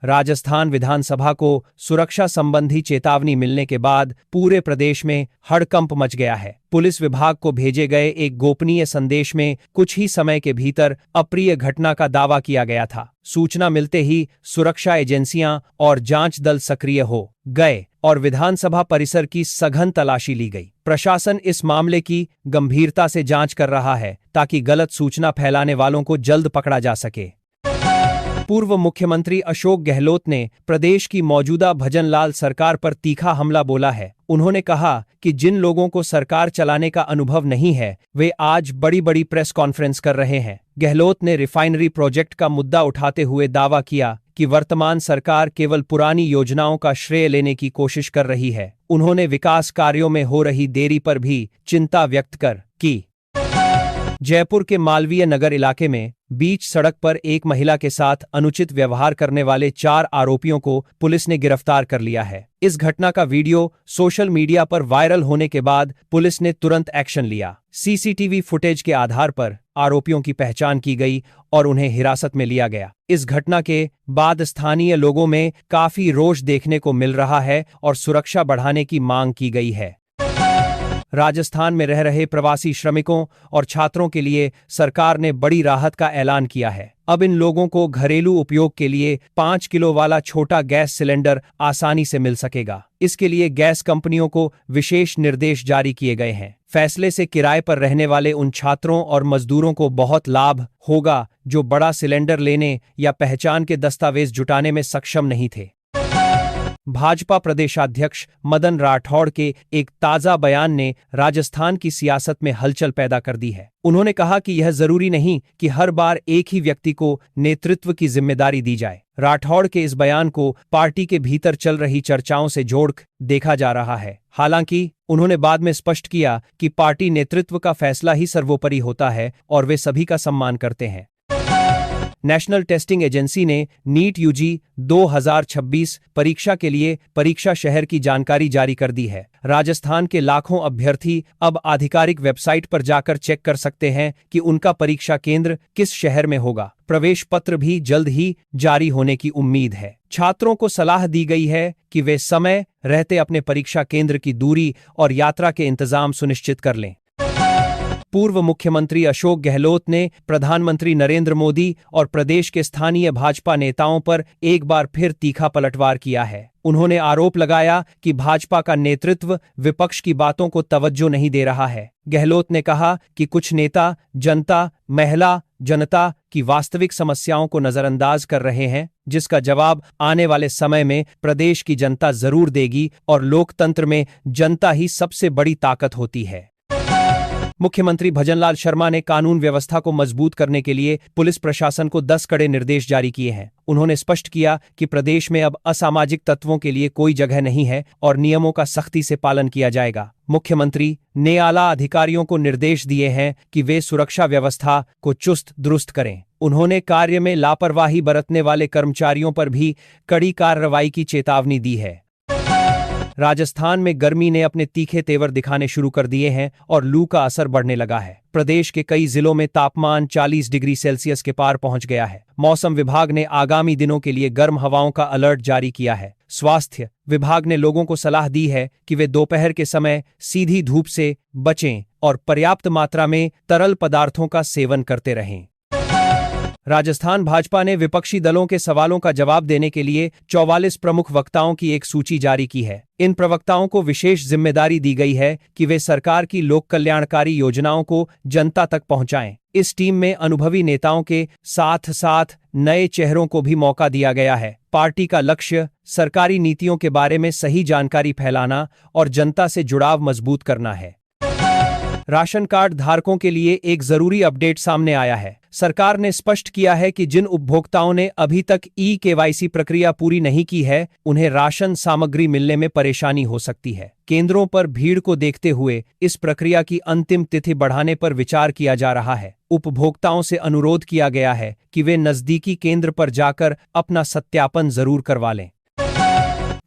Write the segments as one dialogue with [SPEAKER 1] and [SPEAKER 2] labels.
[SPEAKER 1] राजस्थान विधानसभा को सुरक्षा संबंधी चेतावनी मिलने के बाद पूरे प्रदेश में हड़कंप मच गया है। पुलिस विभाग को भेजे गए एक गोपनीय संदेश में कुछ ही समय के भीतर अप्रिय घटना का दावा किया गया था। सूचना मिलते ही सुरक्षा एजेंसियां और जांच दल सक्रिय हो गए और विधानसभा परिसर की सघन तलाशी ली गई। प्रशासन इस मामले की गंभीरता से जांच कर रहा है ताकि गलत सूचना फैलाने वालों को जल्द पकड़ा जा सके। पूर्व मुख्यमंत्री अशोक गहलोत ने प्रदेश की मौजूदा भजनलाल सरकार पर तीखा हमला बोला है। उन्होंने कहा कि जिन लोगों को सरकार चलाने का अनुभव नहीं है वे आज बड़ी बड़ी प्रेस कॉन्फ्रेंस कर रहे हैं। गहलोत ने रिफाइनरी प्रोजेक्ट का मुद्दा उठाते हुए दावा किया कि वर्तमान सरकार केवल पुरानी योजनाओं का श्रेय लेने की कोशिश कर रही है। उन्होंने विकास कार्यों में हो रही देरी पर भी चिंता व्यक्त की। जयपुर के मालवीय नगर इलाके में बीच सड़क पर एक महिला के साथ अनुचित व्यवहार करने वाले 4 आरोपियों को पुलिस ने गिरफ्तार कर लिया है। इस घटना का वीडियो सोशल मीडिया पर वायरल होने के बाद पुलिस ने तुरंत एक्शन लिया। सीसीटीवी फुटेज के आधार पर आरोपियों की पहचान की गई और उन्हें हिरासत में लिया गया। इस घटना के बाद स्थानीय लोगों में काफी रोष देखने को मिल रहा है और सुरक्षा बढ़ाने की मांग की गई है। राजस्थान में रह रहे प्रवासी श्रमिकों और छात्रों के लिए सरकार ने बड़ी राहत का ऐलान किया है। अब इन लोगों को घरेलू उपयोग के लिए 5 किलो वाला छोटा गैस सिलेंडर आसानी से मिल सकेगा। इसके लिए गैस कंपनियों को विशेष निर्देश जारी किए गए हैं। फैसले से किराए पर रहने वाले उन छात्रों और मजदूरों को बहुत लाभ होगा जो बड़ा सिलेंडर लेने या पहचान के दस्तावेज जुटाने में सक्षम नहीं थे। भाजपा प्रदेशाध्यक्ष मदन राठौड़ के एक ताजा बयान ने राजस्थान की सियासत में हलचल पैदा कर दी है। उन्होंने कहा कि यह जरूरी नहीं कि हर बार एक ही व्यक्ति को नेतृत्व की जिम्मेदारी दी जाए। राठौड़ के इस बयान को पार्टी के भीतर चल रही चर्चाओं से जोड़ देखा जा रहा है। हालांकि उन्होंने बाद में स्पष्ट किया कि पार्टी नेतृत्व का फैसला ही सर्वोपरि होता है और वे सभी का सम्मान करते हैं। नेशनल टेस्टिंग एजेंसी ने नीट यूजी 2026 परीक्षा के लिए परीक्षा शहर की जानकारी जारी कर दी है। राजस्थान के लाखों अभ्यर्थी अब आधिकारिक वेबसाइट पर जाकर चेक कर सकते हैं कि उनका परीक्षा केंद्र किस शहर में होगा। प्रवेश पत्र भी जल्द ही जारी होने की उम्मीद है। छात्रों को सलाह दी गई है कि वे समय रहते अपने परीक्षा केंद्र की दूरी और यात्रा के इंतजाम सुनिश्चित कर लें। पूर्व मुख्यमंत्री अशोक गहलोत ने प्रधानमंत्री नरेंद्र मोदी और प्रदेश के स्थानीय भाजपा नेताओं पर एक बार फिर तीखा पलटवार किया है। उन्होंने आरोप लगाया कि भाजपा का नेतृत्व विपक्ष की बातों को तवज्जो नहीं दे रहा है। गहलोत ने कहा कि कुछ नेता जनता की वास्तविक समस्याओं को नजरअंदाज कर रहे हैं, जिसका जवाब आने वाले समय में प्रदेश की जनता जरूर देगी और लोकतंत्र में जनता ही सबसे बड़ी ताकत होती है। मुख्यमंत्री भजनलाल शर्मा ने कानून व्यवस्था को मजबूत करने के लिए पुलिस प्रशासन को 10 कड़े निर्देश जारी किए हैं। उन्होंने स्पष्ट किया कि प्रदेश में अब असामाजिक तत्वों के लिए कोई जगह नहीं है और नियमों का सख्ती से पालन किया जाएगा। मुख्यमंत्री ने आला अधिकारियों को निर्देश दिए हैं कि वे सुरक्षा व्यवस्था को चुस्त दुरुस्त करें। उन्होंने कार्य में लापरवाही बरतने वाले कर्मचारियों पर भी कड़ी कार्रवाई की चेतावनी दी है। राजस्थान में गर्मी ने अपने तीखे तेवर दिखाने शुरू कर दिए हैं और लू का असर बढ़ने लगा है। प्रदेश के कई जिलों में तापमान 40 डिग्री सेल्सियस के पार पहुंच गया है। मौसम विभाग ने आगामी दिनों के लिए गर्म हवाओं का अलर्ट जारी किया है। स्वास्थ्य विभाग ने लोगों को सलाह दी है कि वे दोपहर के समय सीधी धूप से बचें और पर्याप्त मात्रा में तरल पदार्थों का सेवन करते रहें। राजस्थान भाजपा ने विपक्षी दलों के सवालों का जवाब देने के लिए 44 प्रमुख वक्ताओं की एक सूची जारी की है। इन प्रवक्ताओं को विशेष जिम्मेदारी दी गई है कि वे सरकार की लोक कल्याणकारी योजनाओं को जनता तक पहुंचाएं। इस टीम में अनुभवी नेताओं के साथ साथ नए चेहरों को भी मौका दिया गया है। पार्टी का लक्ष्य सरकारी नीतियों के बारे में सही जानकारी फैलाना और जनता से जुड़ाव मजबूत करना है। राशन कार्ड धारकों के लिए एक जरूरी अपडेट सामने आया है। सरकार ने स्पष्ट किया है कि जिन उपभोक्ताओं ने अभी तक ई-केवाईसी प्रक्रिया पूरी नहीं की है, उन्हें राशन सामग्री मिलने में परेशानी हो सकती है। केंद्रों पर भीड़ को देखते हुए इस प्रक्रिया की अंतिम तिथि बढ़ाने पर विचार किया जा रहा है। उपभोक्ताओं से अनुरोध किया गया है कि वे नजदीकी केंद्र पर जाकर अपना सत्यापन जरूर करवा लें।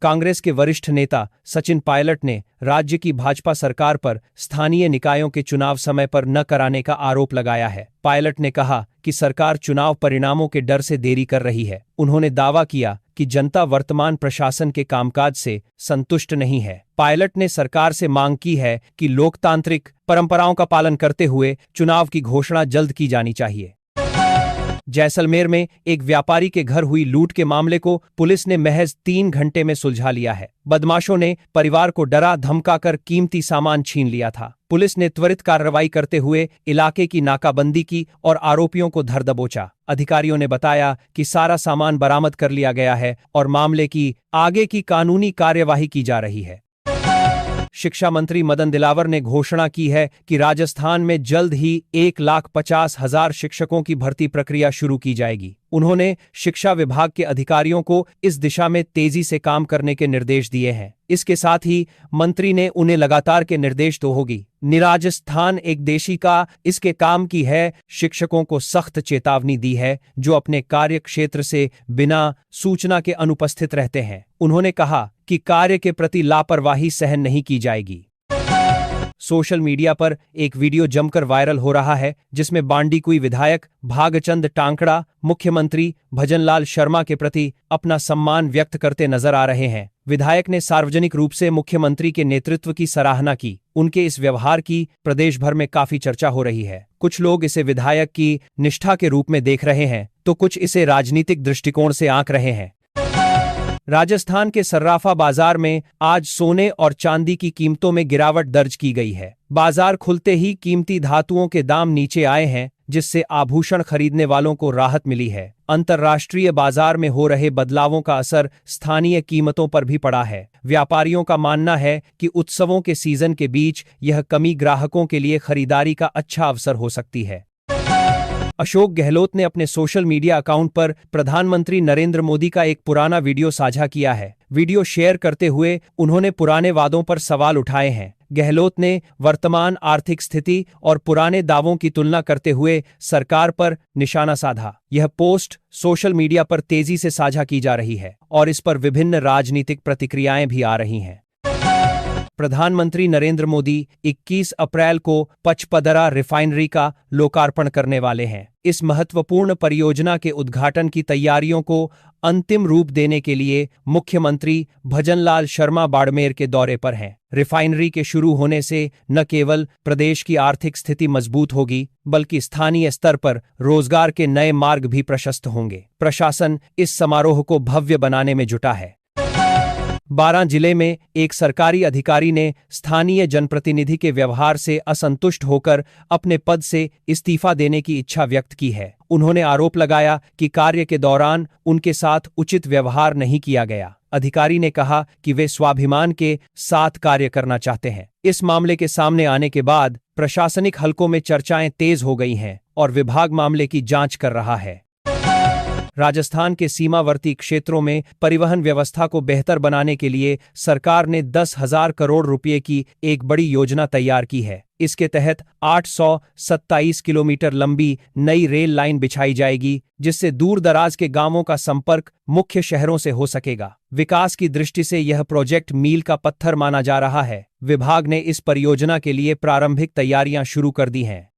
[SPEAKER 1] कांग्रेस के वरिष्ठ नेता सचिन पायलट ने राज्य की भाजपा सरकार पर स्थानीय निकायों के चुनाव समय पर न कराने का आरोप लगाया है। पायलट ने कहा कि सरकार चुनाव परिणामों के डर से देरी कर रही है। उन्होंने दावा किया कि जनता वर्तमान प्रशासन के कामकाज से संतुष्ट नहीं है। पायलट ने सरकार से मांग की है कि लोकतांत्रिक परंपराओं का पालन करते हुए चुनाव की घोषणा जल्द की जानी चाहिए। जैसलमेर में एक व्यापारी के घर हुई लूट के मामले को पुलिस ने महज 3 घंटे में सुलझा लिया है। बदमाशों ने परिवार को डरा धमकाकर कीमती सामान छीन लिया था। पुलिस ने त्वरित कार्रवाई करते हुए इलाके की नाकाबंदी की और आरोपियों को धर दबोचा। अधिकारियों ने बताया कि सारा सामान बरामद कर लिया गया है और मामले की आगे की कानूनी कार्यवाही की जा रही है। शिक्षा मंत्री मदन दिलावर ने घोषणा की है कि राजस्थान में जल्द ही 1,50,000 शिक्षकों की भर्ती प्रक्रिया शुरू की जाएगी। उन्होंने शिक्षा विभाग के अधिकारियों को इस दिशा में तेजी से काम करने के निर्देश दिए हैं। इसके साथ ही मंत्री ने उन्हें लगातार के निर्देश तो होगी राजस्थान एक देशी का इसके काम की है शिक्षकों को सख्त चेतावनी दी है जो अपने कार्य क्षेत्र से बिना सूचना के अनुपस्थित रहते हैं। उन्होंने कहा कि कार्य के प्रति लापरवाही सहन नहीं की जाएगी। सोशल मीडिया पर एक वीडियो जमकर वायरल हो रहा है जिसमें बांडीकुई विधायक भागचंद टांकड़ा मुख्यमंत्री भजनलाल शर्मा के प्रति अपना सम्मान व्यक्त करते नजर आ रहे हैं। विधायक ने सार्वजनिक रूप से मुख्यमंत्री के नेतृत्व की सराहना की। उनके इस व्यवहार की प्रदेश भर में काफी चर्चा हो रही है। कुछ लोग इसे विधायक की निष्ठा के रूप में देख रहे हैं तो कुछ इसे राजनीतिक दृष्टिकोण से आंक रहे हैं। राजस्थान के सर्राफा बाजार में आज सोने और चांदी की कीमतों में गिरावट दर्ज की गई है। बाजार खुलते ही कीमती धातुओं के दाम नीचे आए हैं जिससे आभूषण खरीदने वालों को राहत मिली है। अंतर्राष्ट्रीय बाजार में हो रहे बदलावों का असर स्थानीय कीमतों पर भी पड़ा है। व्यापारियों का मानना है कि उत्सवों के सीजन के बीच यह कमी ग्राहकों के लिए खरीदारी का अच्छा अवसर हो सकती है। अशोक गहलोत ने अपने सोशल मीडिया अकाउंट पर प्रधानमंत्री नरेंद्र मोदी का एक पुराना वीडियो साझा किया है। वीडियो शेयर करते हुए उन्होंने पुराने वादों पर सवाल उठाए हैं। गहलोत ने वर्तमान आर्थिक स्थिति और पुराने दावों की तुलना करते हुए सरकार पर निशाना साधा। यह पोस्ट सोशल मीडिया पर तेजी से साझा की जा रही है और इस पर विभिन्न राजनीतिक प्रतिक्रियाएं भी आ रही हैं। प्रधानमंत्री नरेंद्र मोदी 21 अप्रैल को पचपदरा रिफाइनरी का लोकार्पण करने वाले हैं। इस महत्वपूर्ण परियोजना के उद्घाटन की तैयारियों को अंतिम रूप देने के लिए मुख्यमंत्री भजनलाल शर्मा बाड़मेर के दौरे पर हैं। रिफाइनरी के शुरू होने से न केवल प्रदेश की आर्थिक स्थिति मजबूत होगी बल्कि स्थानीय स्तर पर रोजगार के नए मार्ग भी प्रशस्त होंगे। प्रशासन इस समारोह को भव्य बनाने में जुटा है। बारां जिले में एक सरकारी अधिकारी ने स्थानीय जनप्रतिनिधि के व्यवहार से असंतुष्ट होकर अपने पद से इस्तीफा देने की इच्छा व्यक्त की है। उन्होंने आरोप लगाया कि कार्य के दौरान उनके साथ उचित व्यवहार नहीं किया गया। अधिकारी ने कहा कि वे स्वाभिमान के साथ कार्य करना चाहते हैं। इस मामले के सामने आने के बाद प्रशासनिक हलकों में चर्चाएं तेज हो गई हैं और विभाग मामले की जांच कर रहा है। राजस्थान के सीमावर्ती क्षेत्रों में परिवहन व्यवस्था को बेहतर बनाने के लिए सरकार ने 10,000 करोड़ रुपए की एक बड़ी योजना तैयार की है। इसके तहत 827 किलोमीटर लंबी नई रेल लाइन बिछाई जाएगी जिससे दूर दराज के गांवों का संपर्क मुख्य शहरों से हो सकेगा। विकास की दृष्टि से यह प्रोजेक्ट मील का पत्थर माना जा रहा है। विभाग ने इस परियोजना के लिए प्रारंभिक तैयारियां शुरू कर दी हैं।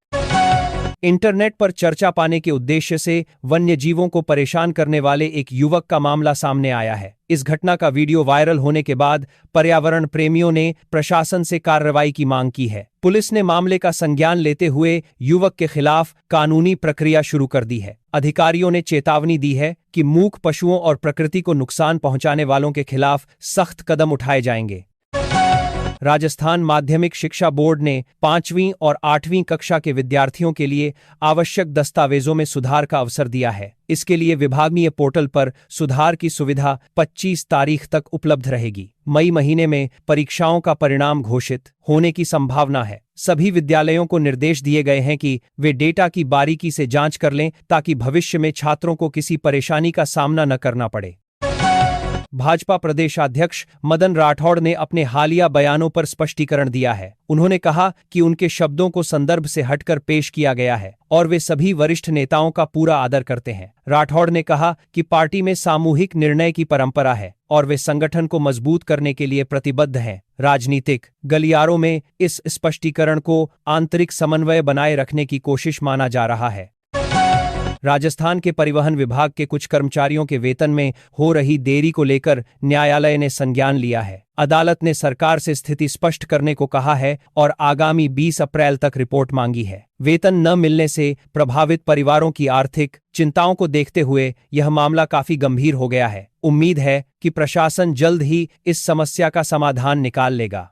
[SPEAKER 1] इंटरनेट पर चर्चा पाने के उद्देश्य से वन्य जीवों को परेशान करने वाले एक युवक का मामला सामने आया है। इस घटना का वीडियो वायरल होने के बाद पर्यावरण प्रेमियों ने प्रशासन से कार्रवाई की मांग की है। पुलिस ने मामले का संज्ञान लेते हुए युवक के खिलाफ कानूनी प्रक्रिया शुरू कर दी है। अधिकारियों ने चेतावनी दी है कि मूक पशुओं और प्रकृति को नुकसान पहुंचाने वालों के खिलाफ सख्त कदम उठाए जाएंगे। राजस्थान माध्यमिक शिक्षा बोर्ड ने 5वीं और 8वीं कक्षा के विद्यार्थियों के लिए आवश्यक दस्तावेजों में सुधार का अवसर दिया है। इसके लिए विभागीय पोर्टल पर सुधार की सुविधा 25 तारीख तक उपलब्ध रहेगी। मई महीने में परीक्षाओं का परिणाम घोषित होने की संभावना है। सभी विद्यालयों को निर्देश दिए गए हैं कि वे डेटा की बारीकी से जांच कर लें ताकि भविष्य में छात्रों को किसी परेशानी का सामना न करना पड़े। भाजपा प्रदेशाध्यक्ष मदन राठौड़ ने अपने हालिया बयानों पर स्पष्टीकरण दिया है। उन्होंने कहा कि उनके शब्दों को संदर्भ से हटकर पेश किया गया है और वे सभी वरिष्ठ नेताओं का पूरा आदर करते हैं। राठौड़ ने कहा कि पार्टी में सामूहिक निर्णय की परंपरा है और वे संगठन को मजबूत करने के लिए प्रतिबद्ध हैं। राजनीतिक गलियारों में इस स्पष्टीकरण को आंतरिक समन्वय बनाए रखने की कोशिश माना जा रहा है। राजस्थान के परिवहन विभाग के कुछ कर्मचारियों के वेतन में हो रही देरी को लेकर न्यायालय ने संज्ञान लिया है। अदालत ने सरकार से स्थिति स्पष्ट करने को कहा है और आगामी 20 अप्रैल तक रिपोर्ट मांगी है। वेतन न मिलने से प्रभावित परिवारों की आर्थिक चिंताओं को देखते हुए यह मामला काफी गंभीर हो गया है। उम्मीद है कि प्रशासन जल्द ही इस समस्या का समाधान निकाल लेगा।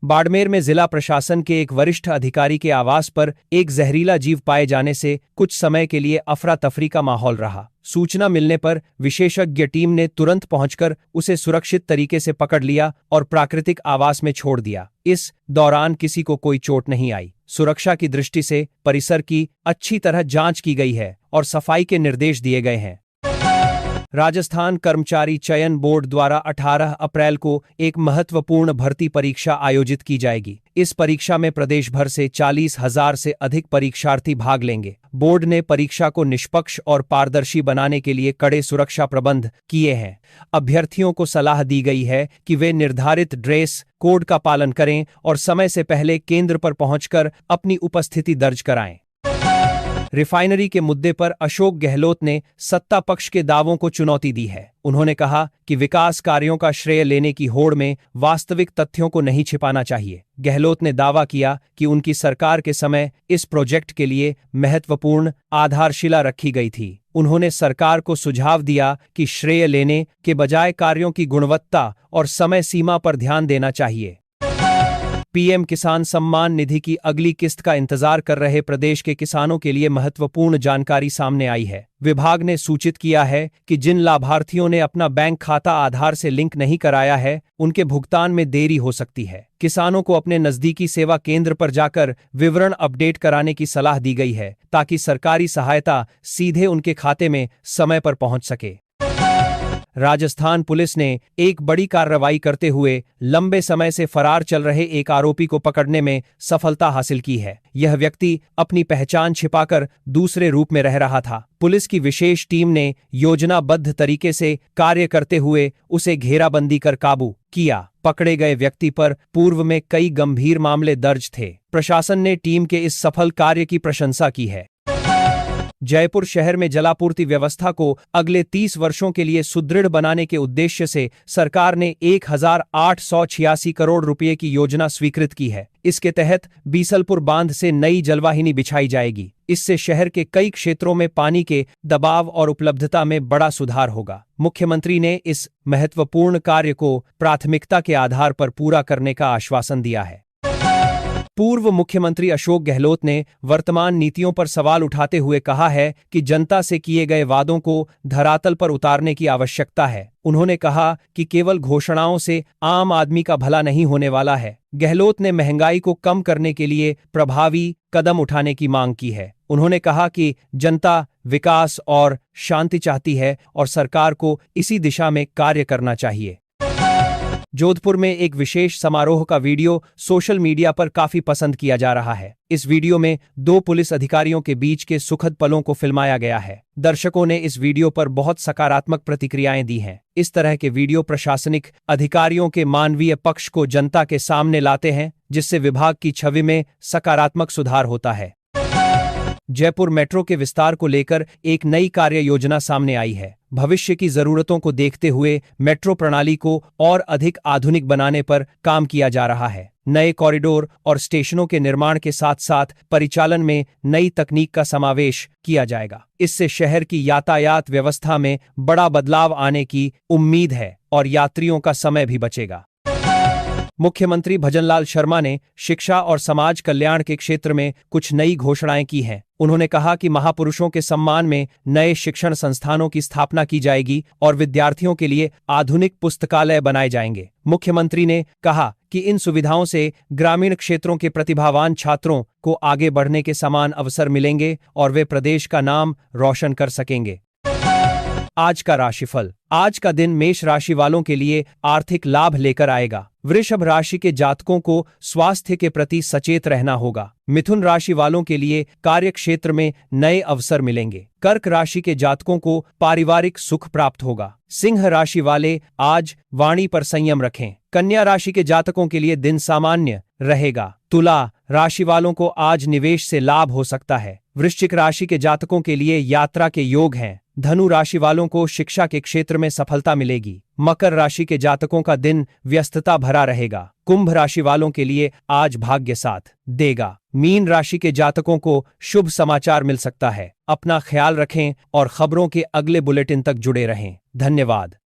[SPEAKER 1] बाड़मेर में जिला प्रशासन के एक वरिष्ठ अधिकारी के आवास पर एक जहरीला जीव पाए जाने से कुछ समय के लिए अफरा तफरी का माहौल रहा। सूचना मिलने पर विशेषज्ञ टीम ने तुरंत पहुंचकर उसे सुरक्षित तरीके से पकड़ लिया और प्राकृतिक आवास में छोड़ दिया। इस दौरान किसी को कोई चोट नहीं आई। सुरक्षा की दृष्टि से परिसर की अच्छी तरह जांच की गई है और सफाई के निर्देश दिए गए हैं। राजस्थान कर्मचारी चयन बोर्ड द्वारा 18 अप्रैल को एक महत्वपूर्ण भर्ती परीक्षा आयोजित की जाएगी। इस परीक्षा में प्रदेश भर से 40,000 से अधिक परीक्षार्थी भाग लेंगे। बोर्ड ने परीक्षा को निष्पक्ष और पारदर्शी बनाने के लिए कड़े सुरक्षा प्रबंध किए हैं। अभ्यर्थियों को सलाह दी गई है कि वे निर्धारित ड्रेस कोड का पालन करें और समय से पहले केंद्र पर पहुंचकर अपनी उपस्थिति दर्ज कराएं। रिफाइनरी के मुद्दे पर अशोक गहलोत ने सत्ता पक्ष के दावों को चुनौती दी है। उन्होंने कहा कि विकास कार्यों का श्रेय लेने की होड़ में वास्तविक तथ्यों को नहीं छिपाना चाहिए। गहलोत ने दावा किया कि उनकी सरकार के समय इस प्रोजेक्ट के लिए महत्वपूर्ण आधारशिला रखी गई थी। उन्होंने सरकार को सुझाव दिया कि श्रेय लेने के बजाय कार्यों की गुणवत्ता और समय सीमा पर ध्यान देना चाहिए। पीएम किसान सम्मान निधि की अगली किस्त का इंतजार कर रहे प्रदेश के किसानों के लिए महत्वपूर्ण जानकारी सामने आई है। विभाग ने सूचित किया है कि जिन लाभार्थियों ने अपना बैंक खाता आधार से लिंक नहीं कराया है, उनके भुगतान में देरी हो सकती है। किसानों को अपने नजदीकी सेवा केंद्र पर जाकर विवरण अपडेट कराने की सलाह दी गई है, ताकि सरकारी सहायता सीधे उनके खाते में समय पर पहुंच सके। राजस्थान पुलिस ने एक बड़ी कार्रवाई करते हुए लंबे समय से फरार चल रहे एक आरोपी को पकड़ने में सफलता हासिल की है। यह व्यक्ति अपनी पहचान छिपाकर दूसरे रूप में रह रहा था। पुलिस की विशेष टीम ने योजनाबद्ध तरीके से कार्य करते हुए उसे घेराबंदी कर काबू किया। पकड़े गए व्यक्ति पर पूर्व में कई गंभीर मामले दर्ज थे। प्रशासन ने टीम के इस सफल कार्य की प्रशंसा की है। जयपुर शहर में जलापूर्ति व्यवस्था को अगले 30 वर्षों के लिए सुदृढ़ बनाने के उद्देश्य से सरकार ने 1,886 करोड़ रुपए की योजना स्वीकृत की है। इसके तहत बीसलपुर बांध से नई जलवाहिनी बिछाई जाएगी। इससे शहर के कई क्षेत्रों में पानी के दबाव और उपलब्धता में बड़ा सुधार होगा। मुख्यमंत्री ने इस महत्वपूर्ण कार्य को प्राथमिकता के आधार पर पूरा करने का आश्वासन दिया है। पूर्व मुख्यमंत्री अशोक गहलोत ने वर्तमान नीतियों पर सवाल उठाते हुए कहा है कि जनता से किए गए वादों को धरातल पर उतारने की आवश्यकता है। उन्होंने कहा कि केवल घोषणाओं से आम आदमी का भला नहीं होने वाला है। गहलोत ने महंगाई को कम करने के लिए प्रभावी कदम उठाने की मांग की है। उन्होंने कहा कि जनता विकास और शांति चाहती है और सरकार को इसी दिशा में कार्य करना चाहिए। जोधपुर में एक विशेष समारोह का वीडियो सोशल मीडिया पर काफी पसंद किया जा रहा है। इस वीडियो में 2 पुलिस अधिकारियों के बीच के सुखद पलों को फिल्माया गया है। दर्शकों ने इस वीडियो पर बहुत सकारात्मक प्रतिक्रियाएं दी हैं। इस तरह के वीडियो प्रशासनिक अधिकारियों के मानवीय पक्ष को जनता के सामने लाते हैं, जिससे विभाग की छवि में सकारात्मक सुधार होता है। जयपुर मेट्रो के विस्तार को लेकर एक नई कार्य योजना सामने आई है। भविष्य की जरूरतों को देखते हुए मेट्रो प्रणाली को और अधिक आधुनिक बनाने पर काम किया जा रहा है। नए कॉरिडोर और स्टेशनों के निर्माण के साथ साथ परिचालन में नई तकनीक का समावेश किया जाएगा। इससे शहर की यातायात व्यवस्था में बड़ा बदलाव आने की उम्मीद है और यात्रियों का समय भी बचेगा। मुख्यमंत्री भजनलाल शर्मा ने शिक्षा और समाज कल्याण के क्षेत्र में कुछ नई घोषणाएं की हैं। उन्होंने कहा कि महापुरुषों के सम्मान में नए शिक्षण संस्थानों की स्थापना की जाएगी और विद्यार्थियों के लिए आधुनिक पुस्तकालय बनाए जाएंगे। मुख्यमंत्री ने कहा कि इन सुविधाओं से ग्रामीण क्षेत्रों के प्रतिभावान छात्रों को आगे बढ़ने के समान अवसर मिलेंगे और वे प्रदेश का नाम रोशन कर सकेंगे। आज का राशिफल। आज का दिन मेष राशि वालों के लिए आर्थिक लाभ लेकर आएगा। वृषभ राशि के जातकों को स्वास्थ्य के प्रति सचेत रहना होगा। मिथुन राशि वालों के लिए कार्य क्षेत्र में नए अवसर मिलेंगे। कर्क राशि के जातकों को पारिवारिक सुख प्राप्त होगा। सिंह राशि वाले आज वाणी पर संयम रखें। कन्या राशि के जातकों के लिए दिन सामान्य रहेगा। तुला राशि वालों को आज निवेश से लाभ हो सकता है। वृश्चिक राशि के जातकों के लिए यात्रा के योग हैं। धनु राशि वालों को शिक्षा के क्षेत्र में सफलता मिलेगी। मकर राशि के जातकों का दिन व्यस्तता भरा रहेगा। कुंभ राशि वालों के लिए आज भाग्य साथ देगा। मीन राशि के जातकों को शुभ समाचार मिल सकता है। अपना ख्याल रखें और खबरों के अगले बुलेटिन तक जुड़े रहें। धन्यवाद।